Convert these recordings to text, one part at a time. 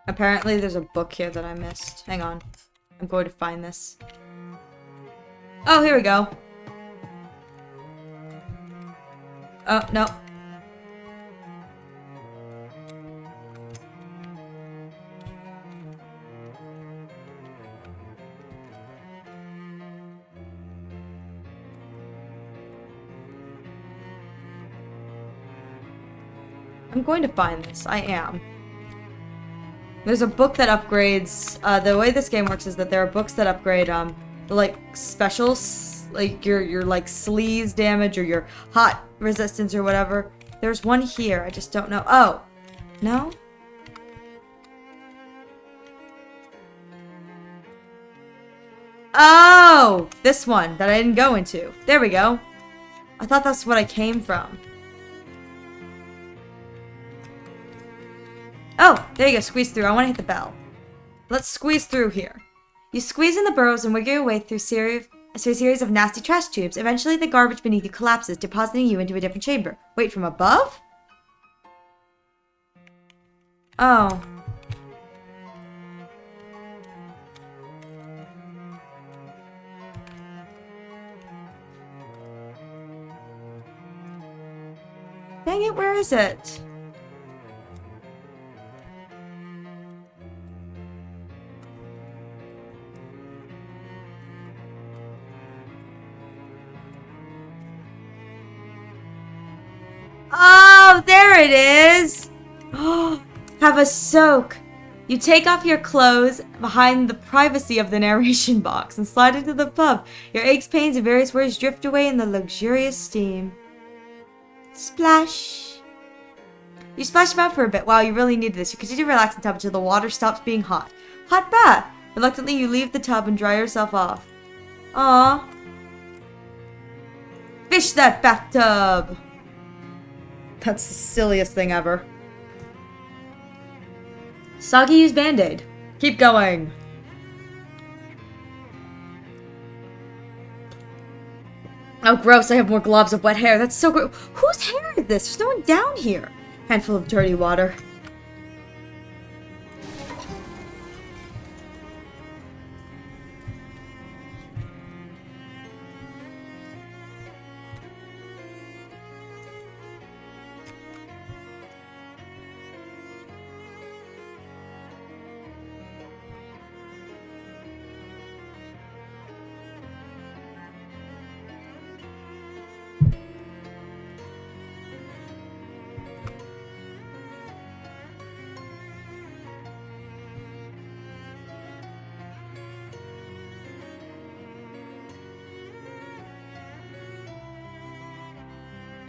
Apparently there's a book here that I missed. Hang on. I'm going to find this. Oh, here we go. Oh, no. I'm going to find this. I am. There's a book that upgrades, the way this game works is that there are books that upgrade, like, specials, like, your like, sleaze damage or your hot resistance or whatever. There's one here, I just don't know. Oh! No? Oh! This one that I didn't go into. There we go. I thought that's what I came from. Oh, there you go, squeeze through. I want to hit the bell. Let's squeeze through here. You squeeze in the burrows and wiggle your way through a series of nasty trash tubes. Eventually, the garbage beneath you collapses, depositing you into a different chamber. Wait, from above? Oh. Dang it, where is it? Oh, there it is! Have a soak. You take off your clothes behind the privacy of the narration box and slide into the pub. Your aches, pains, and various worries drift away in the luxurious steam. Splash. You splash about for a bit. Wow, you really need this. You continue to relax in the tub until the water stops being hot. Hot bath! Reluctantly, you leave the tub and dry yourself off. Aww. Fish that bathtub! That's the silliest thing ever. Soggy use Band-Aid. Keep going. Oh, gross. I have more globs of wet hair. That's so gross. Whose hair is this? There's no one down here. Handful of dirty water.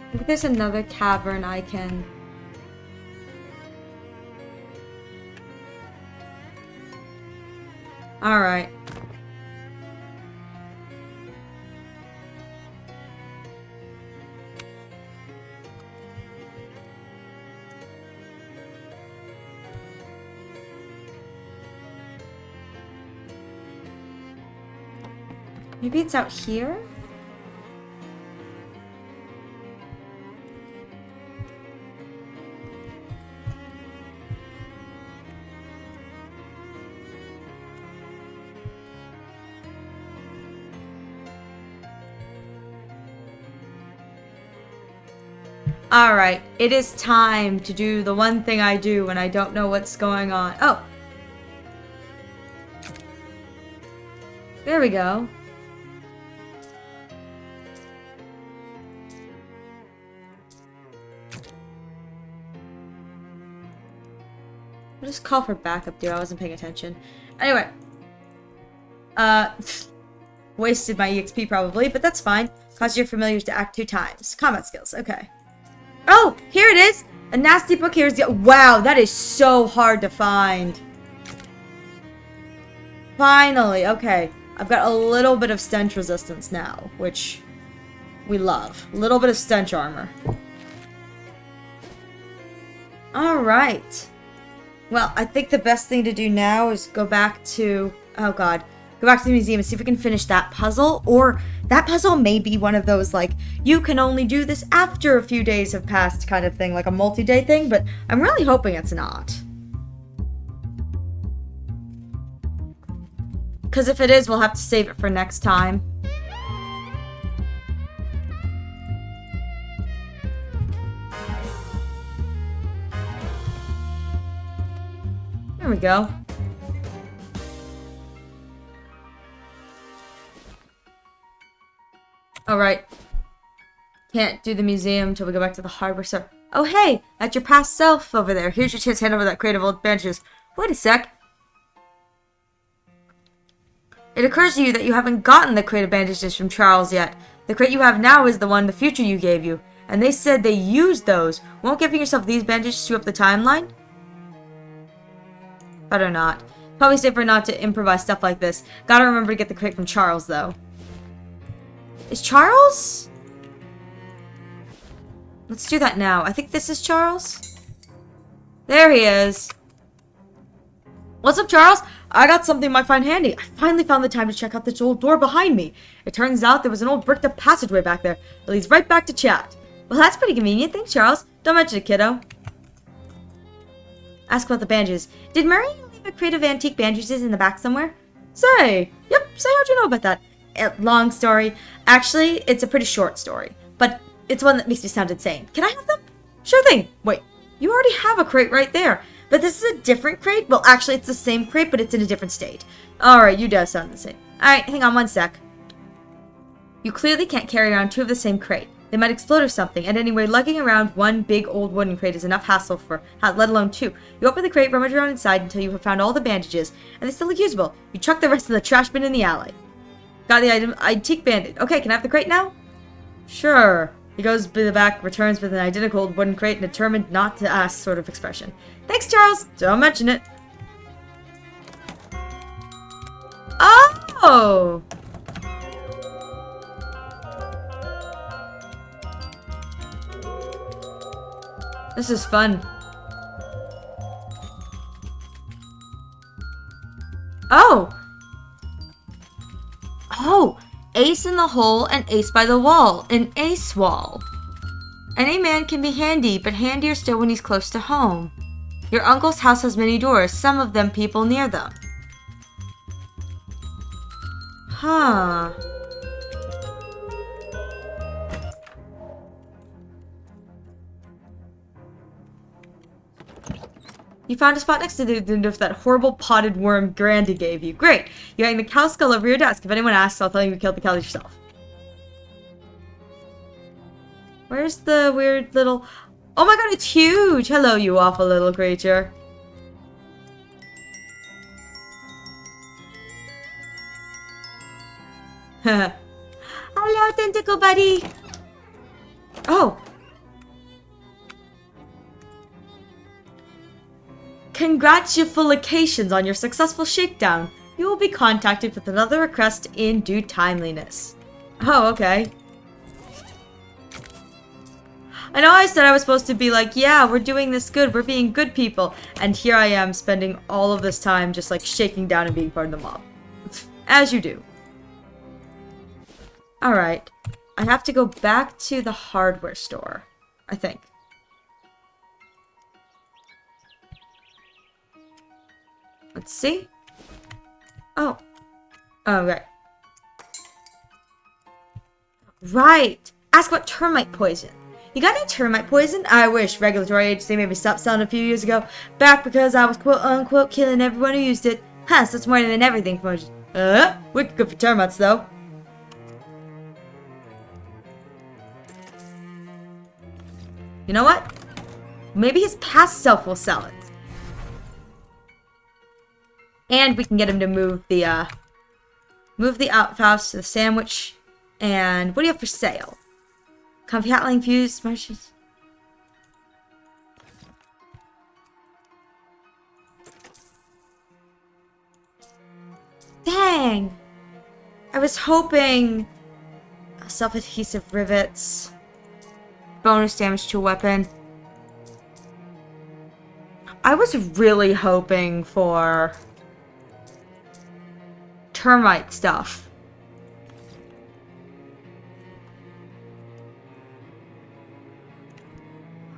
I think there's another cavern I can... Alright. Maybe it's out here? Alright, it is time to do the one thing I do when I don't know what's going on. Oh! There we go. I'll just call for backup, dude. I wasn't paying attention. Anyway. Wasted my EXP probably, but that's fine. Cause your familiars to act 2 times. Combat skills, okay. Oh, here it is! A nasty book here is the- Wow, that is so hard to find. Finally, okay. I've got a little bit of stench resistance now, which we love. A little bit of stench armor. Alright. Well, I think the best thing to do now is go back to... Oh god. Go back to the museum and see if we can finish that puzzle, or that puzzle may be one of those, like, you can only do this after a few days have passed kind of thing, like a multi-day thing, but I'm really hoping it's not. Because if it is, we'll have to save it for next time. There we go. Alright. Can't do the museum until we go back to the hardware store. Oh hey, that's your past self over there. Here's your chance to hand over that crate of old bandages. Wait a sec. It occurs to you that you haven't gotten the crate of bandages from Charles yet. The crate you have now is the one the future you gave you. And they said they used those. Won't giving yourself these bandages screw up the timeline? Better not. Probably safer not to improvise stuff like this. Gotta remember to get the crate from Charles, though. Is Charles? Let's do that now. I think this is Charles. There he is. What's up, Charles? I got something you might find handy. I finally found the time to check out this old door behind me. It turns out there was an old bricked up passageway back there that leads right back to chat. Well, that's pretty convenient. Thanks, Charles. Don't mention it, kiddo. Ask about the bandages. Did Murray leave a crate of antique bandages in the back somewhere? Say, yep, say how'd you know about that? Long story. Actually, it's a pretty short story, but it's one that makes me sound insane. Can I have them? Sure thing. Wait, you already have a crate right there. But this is a different crate? Well, actually, it's the same crate, but it's in a different state. Alright, you do sound the same. Alright, hang on one sec. You clearly can't carry around two of the same crate. They might explode or something, and anyway, lugging around one big old wooden crate is enough hassle for, let alone two. You open the crate, rummage around inside until you have found all the bandages, and they still look usable. You chuck the rest in the trash bin in the alley. Got the item, antique bandage. Okay, can I have the crate now? Sure. He goes to the back, returns with an identical old wooden crate, and determined not to ask sort of expression. Thanks, Charles! Don't mention it. Oh! This is fun. Oh! Oh! Ace in the hole and ace by the wall. An ace wall. Any man can be handy, but handier still when he's close to home. Your uncle's house has many doors, some of them people near them. Huh. You found a spot next to that horrible potted worm Grandy gave you. Great! You hang the cow skull over your desk. If anyone asks, I'll tell you killed the cow yourself. Where's the weird little... Oh my god, it's huge! Hello, you awful little creature. Hello, tentacle buddy! Oh! Congratulations on your successful shakedown. You will be contacted with another request in due timeliness. Oh, okay. I know I said I was supposed to be like, yeah, we're doing this good, we're being good people. And here I am spending all of this time just like shaking down and being part of the mob. As you do. Alright. I have to go back to the hardware store. I think. Let's see. Oh. Oh, right. Right. Ask about termite poison. You got any termite poison? I wish regulatory agency made me stop selling a few years ago. Back because I was quote-unquote killing everyone who used it. Huh, so it's more than everything for wicked good for termites, though. You know what? Maybe his past self will sell it. And we can get him to move the outhouse to the sandwich. And what do you have for sale? Comfy Hatling Fuse, Smashes. Dang! I was hoping... Self-adhesive rivets. Bonus damage to a weapon. I was really hoping for... termite stuff.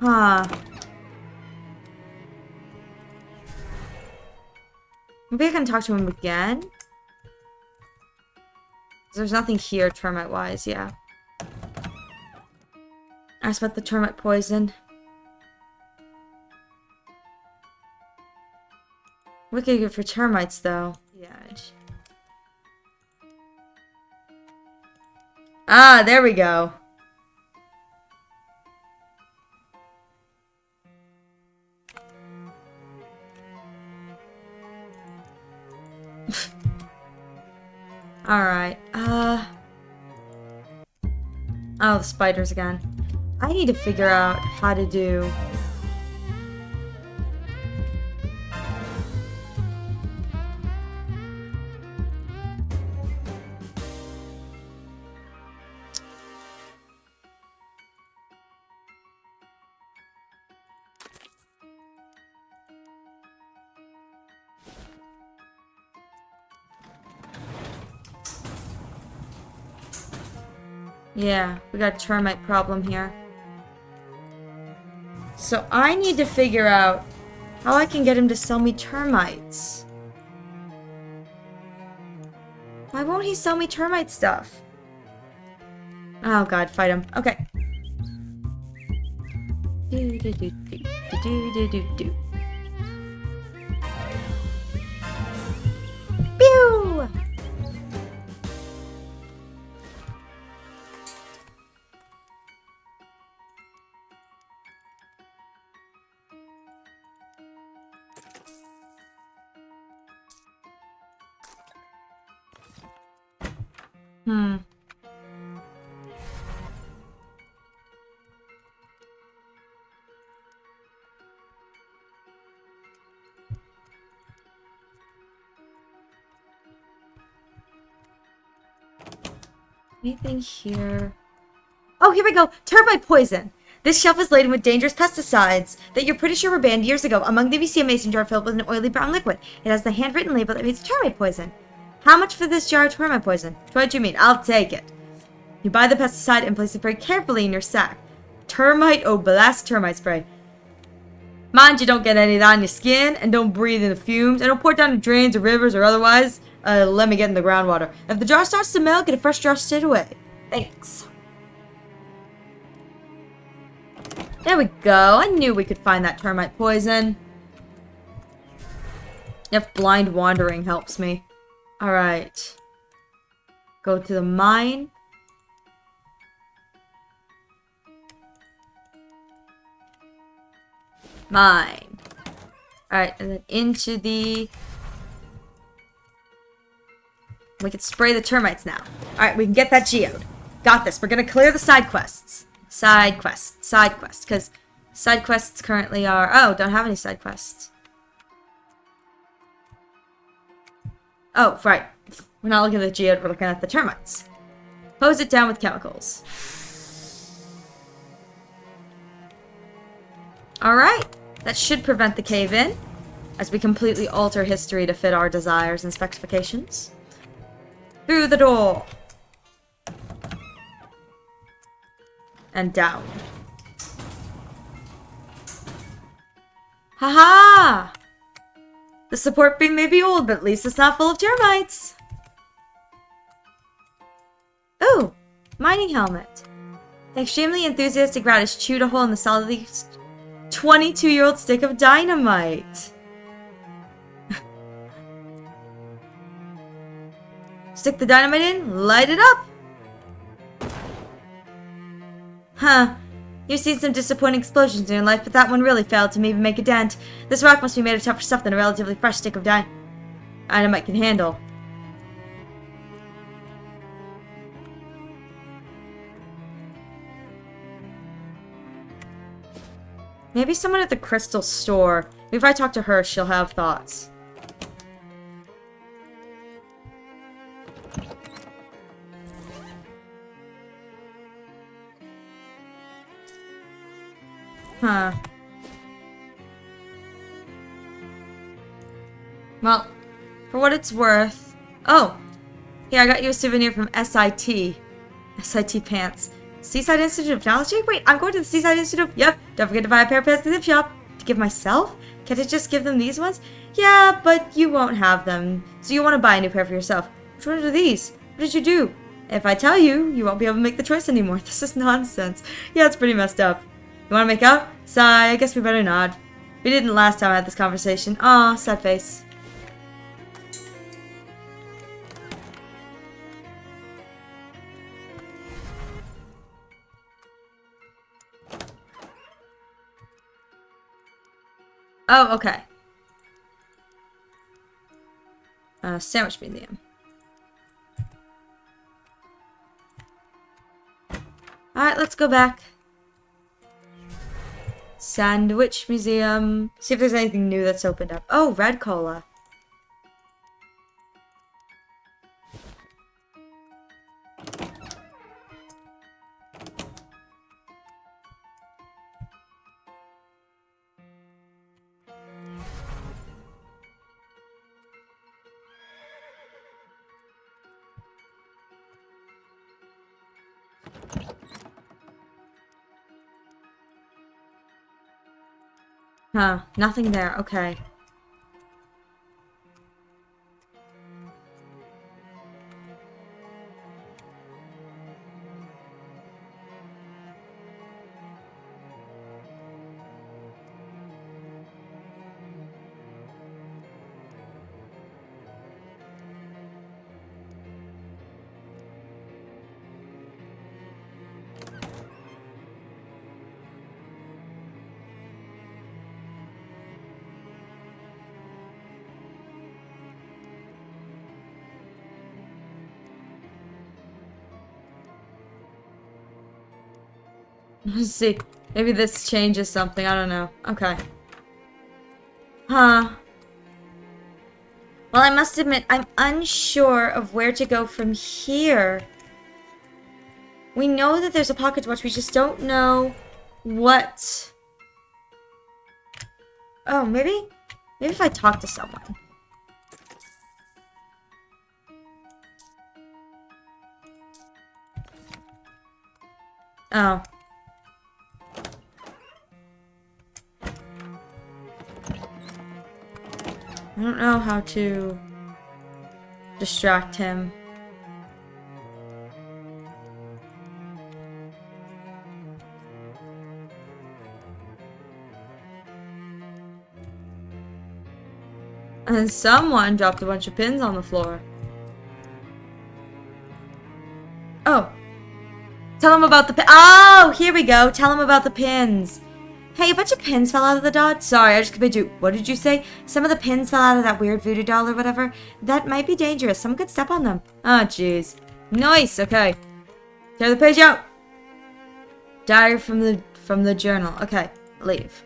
Huh. Maybe I can talk to him again? There's nothing here termite-wise, yeah. I spent the termite poison. Wicked good for termites, though. Yeah. Ah, there we go. Alright, Oh, the spiders again. I need to figure out how to do... Yeah, we got a termite problem here. So I need to figure out how I can get him to sell me termites. Why won't he sell me termite stuff? Oh god, fight him. Okay. Do do do do do do do do. Pew! Anything here? Oh, here we go! Termite poison! This shelf is laden with dangerous pesticides that you're pretty sure were banned years ago. Among them, you see a mason jar filled with an oily brown liquid. It has the handwritten label that reads termite poison. How much for this jar of termite poison? 22 meat. I'll take it. You buy the pesticide and place it very carefully in your sack. Termite blast termite spray. Mind you don't get any of that on your skin, and don't breathe in the fumes, and don't pour it down in drains or rivers or otherwise. Let me get in the groundwater. If the jar starts to smell, get a fresh jar straight away. Thanks. There we go. I knew we could find that termite poison. If blind wandering helps me. Alright. Go to the mine. Mine. Alright, and then into the... We can spray the termites now. Alright, we can get that geode. Got this. We're gonna clear the side quests. Side quests. Side quests. Because side quests currently are... Oh, don't have any side quests. Oh, right. We're not looking at the geode, we're looking at the termites. Hose it down with chemicals. Alright. That should prevent the cave-in, as we completely alter history to fit our desires and specifications. Through the door. And down. Haha! The support beam may be old, but at least it's not full of termites. Ooh! Mining helmet. The extremely enthusiastic rat has chewed a hole in the solidly 22-year-old stick of dynamite. Stick the dynamite in, light it up. Huh. You've seen some disappointing explosions in your life, but that one really failed to even make a dent. This rock must be made of tougher stuff than a relatively fresh stick of dynamite can handle. Maybe someone at the crystal store. Maybe if I talk to her, she'll have thoughts. Huh. Well, for what it's worth... Oh! Here, I got you a souvenir from SIT. SIT pants. Seaside Institute of Technology? Wait, I'm going to the Seaside Institute of... Yep, don't forget to buy a pair of pants at the gift shop. To give myself? Can't I just give them these ones? Yeah, but you won't have them. So you want to buy a new pair for yourself. Which ones are these? What did you do? If I tell you, you won't be able to make the choice anymore. This is nonsense. Yeah, it's pretty messed up. You want to make out? Sigh, I guess we better not. We didn't last time I had this conversation. Aw, sad face. Oh, okay. Sandwich museum. Alright, let's go back. Sandwich museum. See if there's anything new that's opened up. Oh, red cola. Huh, nothing there. Okay. Let's see. Maybe this changes something. I don't know. Okay. Huh. Well, I must admit, I'm unsure of where to go from here. We know that there's a pocket watch. We just don't know what... Oh, maybe? Maybe if I talk to someone. Oh. I don't know how to distract him. And someone dropped a bunch of pins on the floor. Oh. Tell him about the pin. Oh, here we go. Tell him about the pins. Hey, a bunch of pins fell out of the doll. Sorry, I just compared you. What did you say? Some of the pins fell out of that weird voodoo doll or whatever. That might be dangerous. Someone could step on them. Oh, jeez. Nice. Okay. Tear the page out. Diary from the journal. Okay. Leave.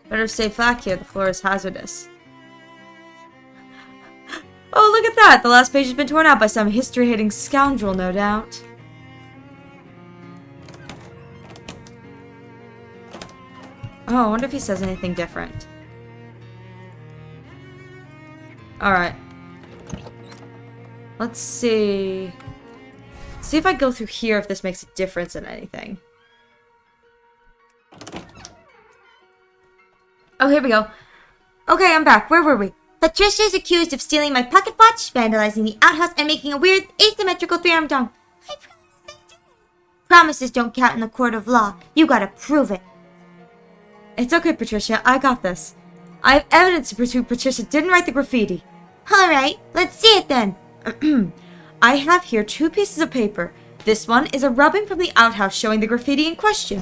Better stay flat here. The floor is hazardous. Oh, look at that. The last page has been torn out by some history-hating scoundrel, no doubt. Oh, I wonder if he says anything different. Alright. Let's see. See if I go through here if this makes a difference in anything. Oh, here we go. Okay, I'm back. Where were we? Patricia is accused of stealing my pocket watch, vandalizing the outhouse, and making a weird asymmetrical three-arm dong. I promise I did. Promises don't count in the court of law. You gotta prove it. It's okay, Patricia. I got this. I have evidence to prove Patricia didn't write the graffiti. Alright, let's see it then. I have here 2 pieces of paper. This one is a rubbing from the outhouse showing the graffiti in question.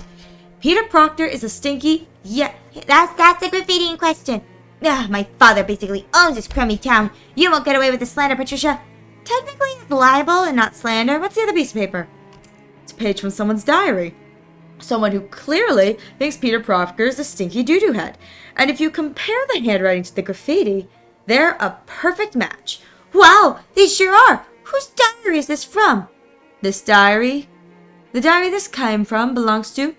Peter Proctor is a stinky... Yeah, that's the graffiti in question. My father basically owns this crummy town. You won't get away with the slander, Patricia. Technically, it's libel and not slander. What's the other piece of paper? It's a page from someone's diary. Someone who clearly thinks Peter Proctor is a stinky doo-doo head. And if you compare the handwriting to the graffiti, they're a perfect match. Wow, they sure are. Whose diary is this from? This diary? The diary this came from belongs to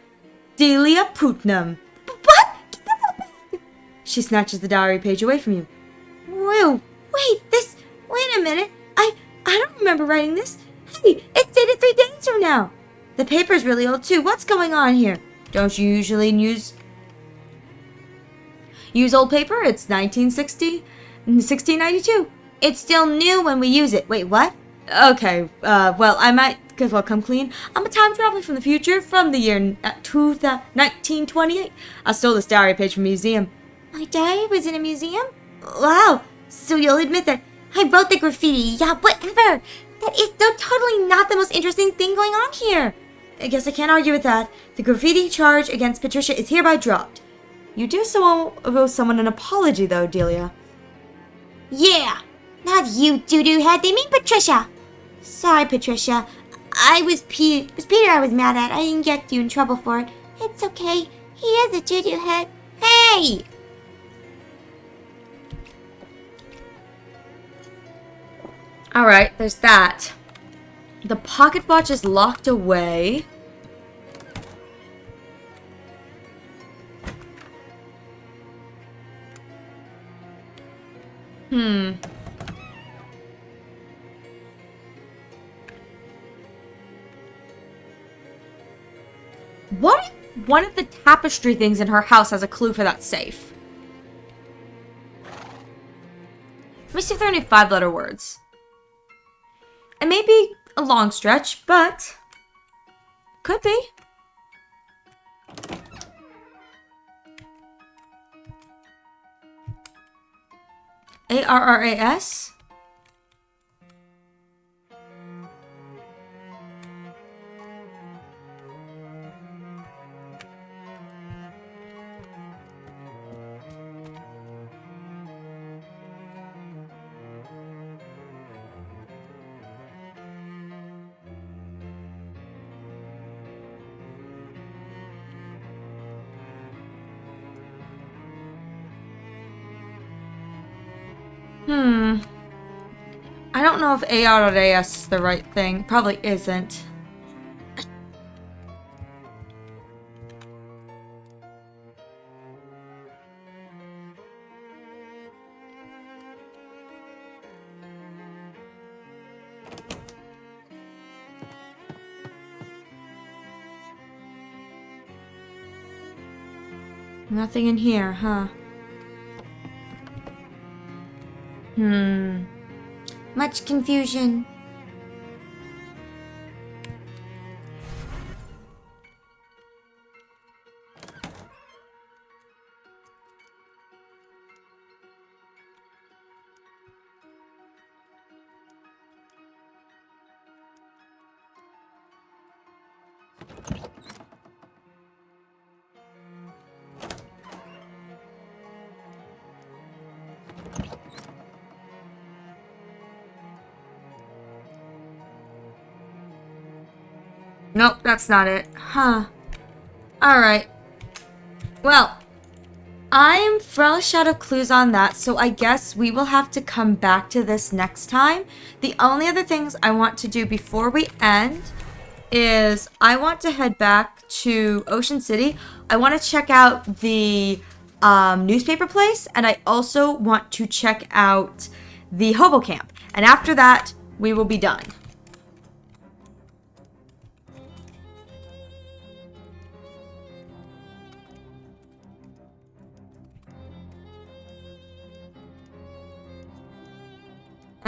Delia Putnam. What? Get that back! She snatches the diary page away from you. Whoa, wait a minute. I don't remember writing this. Hey, it's dated 3 days from now. The paper's really old too. What's going on here? Don't you usually use old paper? It's 1692. It's still new when we use it. Wait, what? Okay, well, I might as well come clean. I'm a time traveler from the future, from the year 1928. I stole this diary page from a museum. My diary was in a museum? Wow, so you'll admit that I wrote the graffiti. Yeah, whatever. That is so totally not the most interesting thing going on here. I guess I can't argue with that. The graffiti charge against Patricia is hereby dropped. You do so owe someone an apology, though, Delia. Yeah, not you, doo-doo head. They mean Patricia. Sorry, Patricia. It was Peter I was mad at. I didn't get you in trouble for it. It's okay. He is a doo-doo head. Hey! Alright, there's that. The pocket watch is locked away. What if one of the tapestry things in her house has a clue for that safe? Let me see if there are any 5-letter words. It may be a long stretch, but could be. ARRAS? I don't know if ARRAS is the right thing. Probably isn't. Nothing in here, huh? Much confusion. Nope, that's not it. Huh. Alright. Well, I'm fresh out of clues on that, so I guess we will have to come back to this next time. The only other things I want to do before we end is I want to head back to Ocean City. I want to check out the newspaper place, and I also want to check out the hobo camp. And after that, we will be done.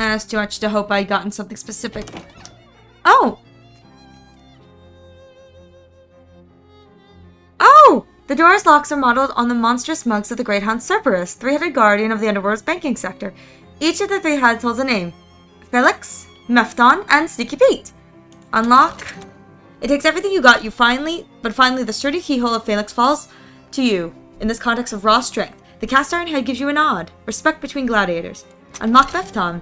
It's too much to hope I'd gotten something specific. Oh! Oh! The door's locks are modeled on the monstrous mugs of the Great Hound Cerberus, three-headed guardian of the underworld's banking sector. Each of the three heads holds a name. Felix, Mefton, and Sneaky Pete. Unlock. It takes everything you got, but finally the sturdy keyhole of Felix falls to you. In this context of raw strength, the cast iron head gives you a nod. Respect between gladiators. Unlock Mefton.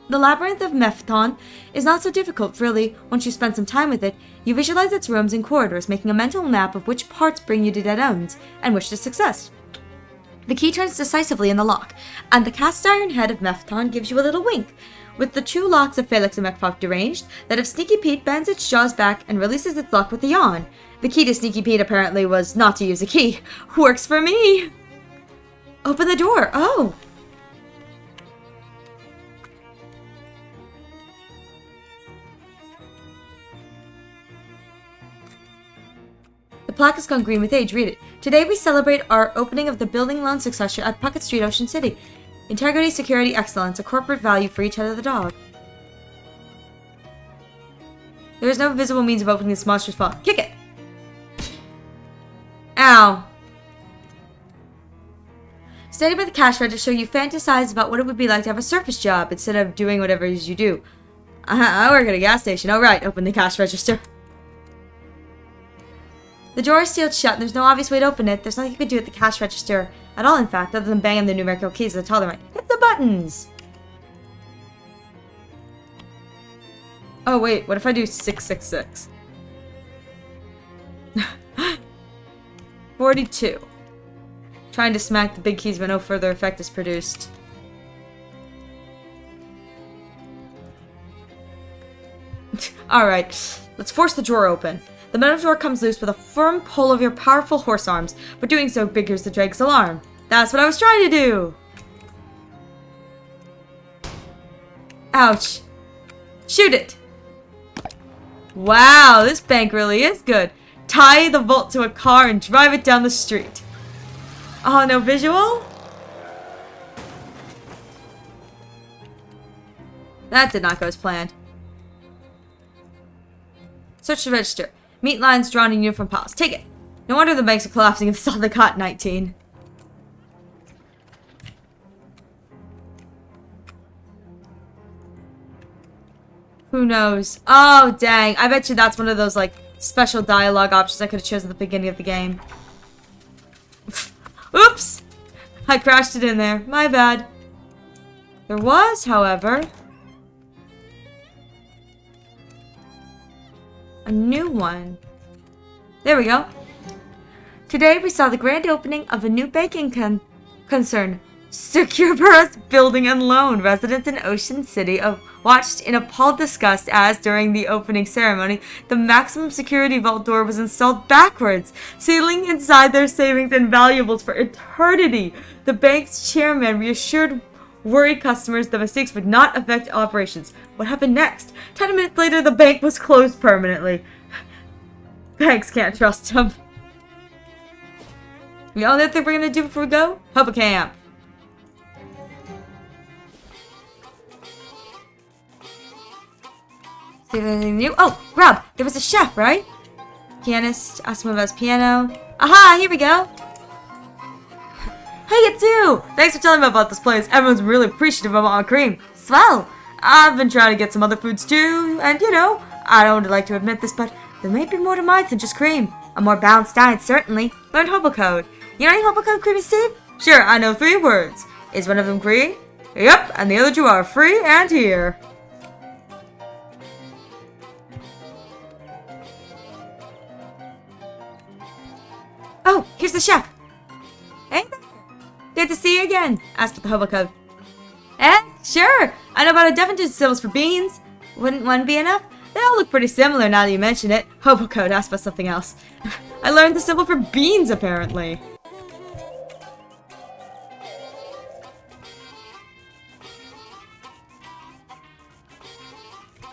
The labyrinth of Mefton is not so difficult, really. Once you spend some time with it, you visualize its rooms and corridors, making a mental map of which parts bring you to dead ends, and which to success. The key turns decisively in the lock, and the cast iron head of Mefton gives you a little wink, with the two locks of Felix and Mefton deranged, that if Sneaky Pete bends its jaws back and releases its lock with a yawn. The key to Sneaky Pete apparently was not to use a key. Works for me! Open the door! Oh! The plaque has gone green with age. Read it. Today we celebrate our opening of the building loan successor at Puckett Street, Ocean City. Integrity, security, excellence, a corporate value for each head of the dog. There is no visible means of opening this monstrous vault. Kick it! Ow. Standing by the cash register, you fantasize about what it would be like to have a surface job instead of doing whatever it is you do. I work at a gas station. Oh, right. Open the cash register. The drawer is sealed shut, and there's no obvious way to open it. There's nothing you can do at the cash register at all, in fact, other than bang on the numerical keys that tell them right. Hit the buttons! Oh, wait. What if I do 666? 42. Trying to smack the big keys, but no further effect is produced. Alright, let's force the drawer open. The metal drawer comes loose with a firm pull of your powerful horse arms, but doing so triggers the drake's alarm. That's what I was trying to do! Ouch. Shoot it! Wow, this bank really is good. Tie the vault to a car and drive it down the street. Oh, no visual? That did not go as planned. Search the register. Meet lines drawn in uniform piles. Take it. No wonder the banks are collapsing if they saw the cot 19. Who knows? Oh, dang. I bet you that's one of those, like, special dialogue options I could have chosen at the beginning of the game. Oops! I crashed it in there. My bad. There was, however, a new one. There we go. Today we saw the grand opening of a new banking concern. Secure Building and Loan. Residents in Ocean City watched in appalled disgust as, during the opening ceremony, the maximum security vault door was installed backwards, sealing inside their savings and valuables for eternity. The bank's chairman reassured worried customers the mistakes would not affect operations. What happened next? 10 minutes later, the bank was closed permanently. Banks can't trust them. You know what I think we're gonna do before we go? Help a camp. See if there's anything new? Oh, Rob, there was a chef, right? Pianist, ask him about his piano. Aha, here we go. Hey, it's you! Thanks for telling me about this place. Everyone's really appreciative of my cream. Swell! I've been trying to get some other foods too, and you know, I don't like to admit this, but there may be more to mine than just cream. A more balanced diet, certainly. Learn hobo code. You know any hobo code, Creamy Steve? Sure, I know 3 words. Is one of them green? Yep, and the other 2 are free and here. Oh, here's the chef. Hey there. Good to see you again. Ask for the hobo code. Sure. I know about a dozen symbols for beans. Wouldn't one be enough? They all look pretty similar now that you mention it. Hobo code, ask about something else. I learned the symbol for beans, apparently.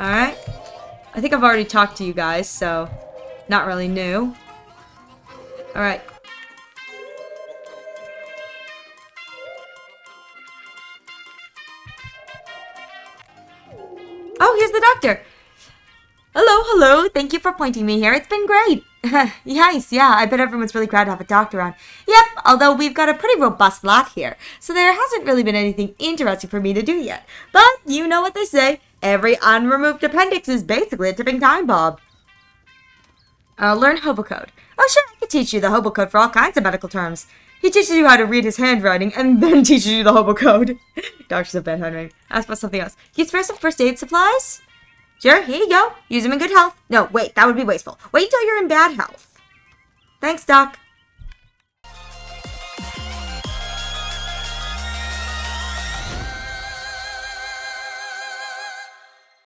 Alright. I think I've already talked to you guys, so not really new. Alright. Oh, here's the doctor. Hello. Thank you for pointing me here. It's been great. Yes, yeah. I bet everyone's really glad to have a doctor on. Yep, although we've got a pretty robust lot here, so there hasn't really been anything interesting for me to do yet. But you know what they say. Every unremoved appendix is basically a tipping time bomb. Learn hobo code. Oh, sure, I could teach you the hobo code for all kinds of medical terms. He teaches you how to read his handwriting and then teaches you the hobo code. Doctor's a bad handwriting. Ask about something else. Can you spare some first aid supplies? Sure, here you go. Use them in good health. No, wait, that would be wasteful. Wait until you're in bad health. Thanks, Doc.